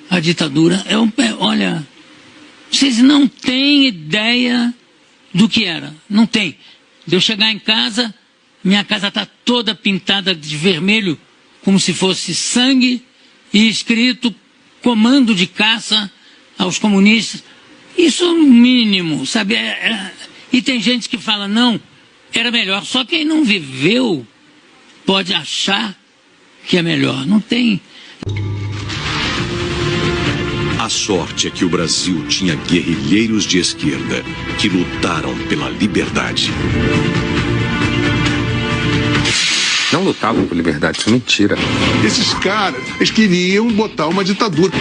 a ditadura. Olha, vocês não têm ideia do que era. Não tem. De eu chegar em casa, minha casa está toda pintada de vermelho, como se fosse sangue, e escrito comando de caça aos comunistas. Isso é o mínimo, sabe? E tem gente que fala, não, era melhor. Só quem não viveu pode achar que é melhor. Não tem. A sorte é que o Brasil tinha guerrilheiros de esquerda que lutaram pela liberdade. Não lutavam por liberdade, isso é mentira. Esses caras, eles queriam botar uma ditadura.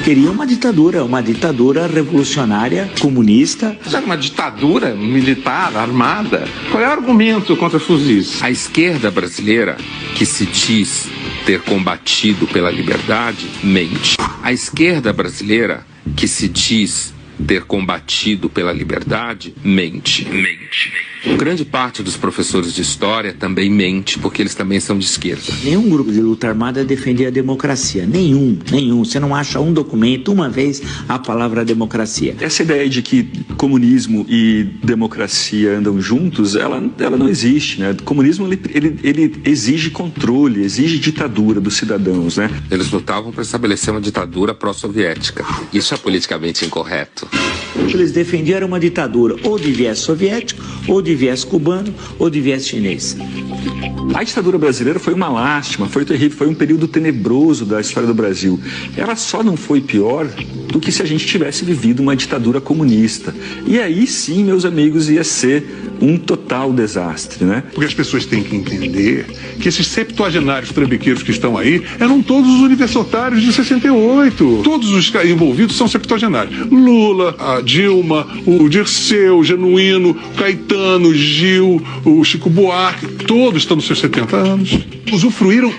Queriam uma ditadura revolucionária, comunista. Mas era uma ditadura militar, armada. Qual é o argumento contra fuzis? A esquerda brasileira, que se diz ter combatido pela liberdade, mente. A esquerda brasileira, que se diz ter combatido pela liberdade, mente. Grande parte dos professores de história também mente, porque eles também são de esquerda. Nenhum grupo de luta armada defendia a democracia. Nenhum. Você não acha um documento, uma vez, a palavra democracia. Essa ideia de que comunismo e democracia andam juntos, ela não existe, né? O comunismo, ele exige controle, exige ditadura dos cidadãos, né? Eles lutavam para estabelecer uma ditadura pró-soviética. Isso é politicamente incorreto. Eles defendiam uma ditadura ou de viés soviético, ou de viés cubano, ou de viés chinês. A ditadura brasileira foi uma lástima, foi terrível, foi um período tenebroso da história do Brasil. Ela só não foi pior do que se a gente tivesse vivido uma ditadura comunista. E aí sim, meus amigos, ia ser um total desastre, né? Porque as pessoas têm que entender que esses septuagenários trambiqueiros que estão aí eram todos os universitários de 68. Todos os envolvidos são septuagenários. Lula, a Dilma, o Dirceu, o Genuíno, o Caetano, o Gil, o Chico Buarque, todos estão nos seus 70 anos. Usufruíram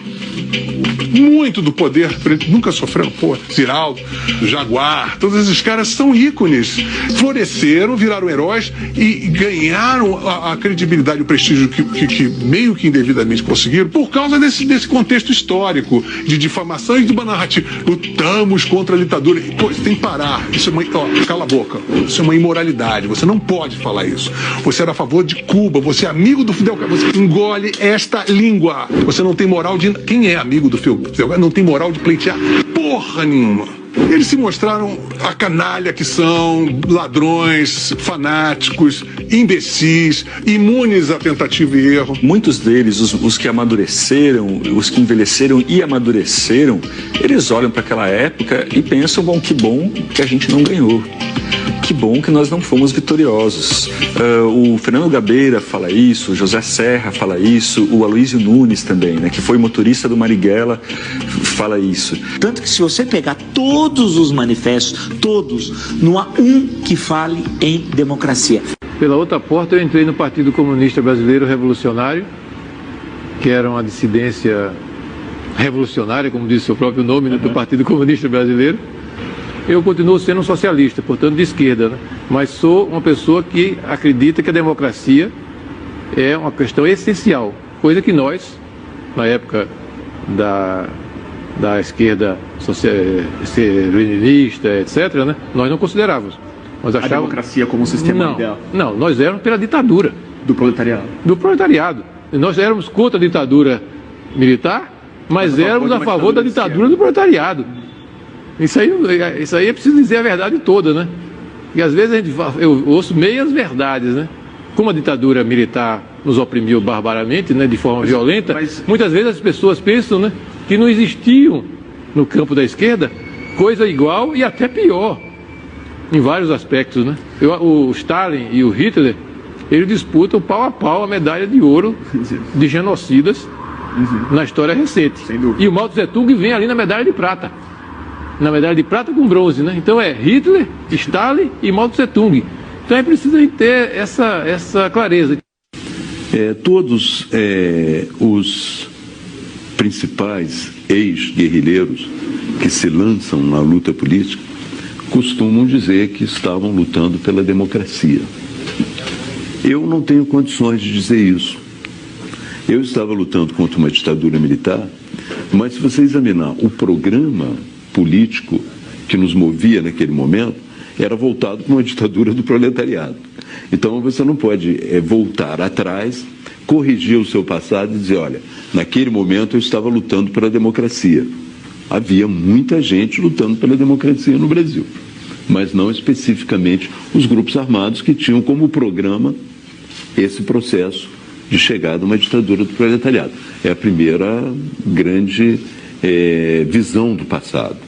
muito do poder, nunca sofreram, Ziraldo, Jaguar, todos esses caras são ícones, floresceram, viraram heróis e ganharam a credibilidade e o prestígio que meio que indevidamente conseguiram por causa desse contexto histórico de difamação e de uma narrativa. Lutamos contra a ditadura. Você tem que parar. Isso é cala a boca. Isso é uma imoralidade. Você não pode falar isso. Você era a favor de Cuba, você é amigo do Fidel Castro. Você engole esta língua. Você não tem moral de... Quem é amigo do Fidel Castro não tem moral de pleitear porra nenhuma. Eles se mostraram a canalha que são, ladrões, fanáticos, imbecis, imunes a tentativa e erro. Muitos deles, os que amadureceram, os que envelheceram e amadureceram, eles olham para aquela época e pensam, bom, que bom que a gente não ganhou. Que bom que nós não fomos vitoriosos. O Fernando Gabeira fala isso, o José Serra fala isso, o Aloysio Nunes também, né, que foi motorista do Marighella, fala isso. Tanto que se você pegar todos os manifestos, todos, não há um que fale em democracia. Pela outra porta eu entrei no Partido Comunista Brasileiro Revolucionário, que era uma dissidência revolucionária, como diz o seu próprio nome, né, do Partido Comunista Brasileiro. Eu continuo sendo um socialista, portanto de esquerda, né? Mas sou uma pessoa que acredita que a democracia é uma questão essencial, coisa que nós, na época da esquerda leninista, etc., né, nós não considerávamos. Nós achávamos... A democracia como um sistema ideal? Não, nós éramos pela ditadura. Do proletariado? Do proletariado. Nós éramos contra a ditadura militar, mas éramos a favor da ditadura do proletariado. Isso aí é preciso dizer a verdade toda, né? E às vezes eu ouço meias verdades, né? Como a ditadura militar nos oprimiu barbaramente, né, de forma violenta, muitas vezes as pessoas pensam, né, que não existiam no campo da esquerda coisa igual e até pior, em vários aspectos, né? O Stalin e o Hitler, eles disputam pau a pau a medalha de ouro de genocidas na história recente. E o Mao Tse Tung vem ali na medalha de prata. Na medalha de prata com bronze, né? Então é Hitler, Stalin e Mao Tse Tung. Então é preciso a gente ter essa clareza. Todos os principais ex-guerrilheiros que se lançam na luta política costumam dizer que estavam lutando pela democracia. Eu não tenho condições de dizer isso. Eu estava lutando contra uma ditadura militar, mas se você examinar o programa político que nos movia naquele momento era voltado para uma ditadura do proletariado. Então você não pode voltar atrás, corrigir o seu passado e dizer, olha, naquele momento eu estava lutando pela democracia. Havia muita gente lutando pela democracia no Brasil, mas não especificamente os grupos armados que tinham como programa esse processo de chegada a uma ditadura do proletariado. É a primeira grande visão do passado.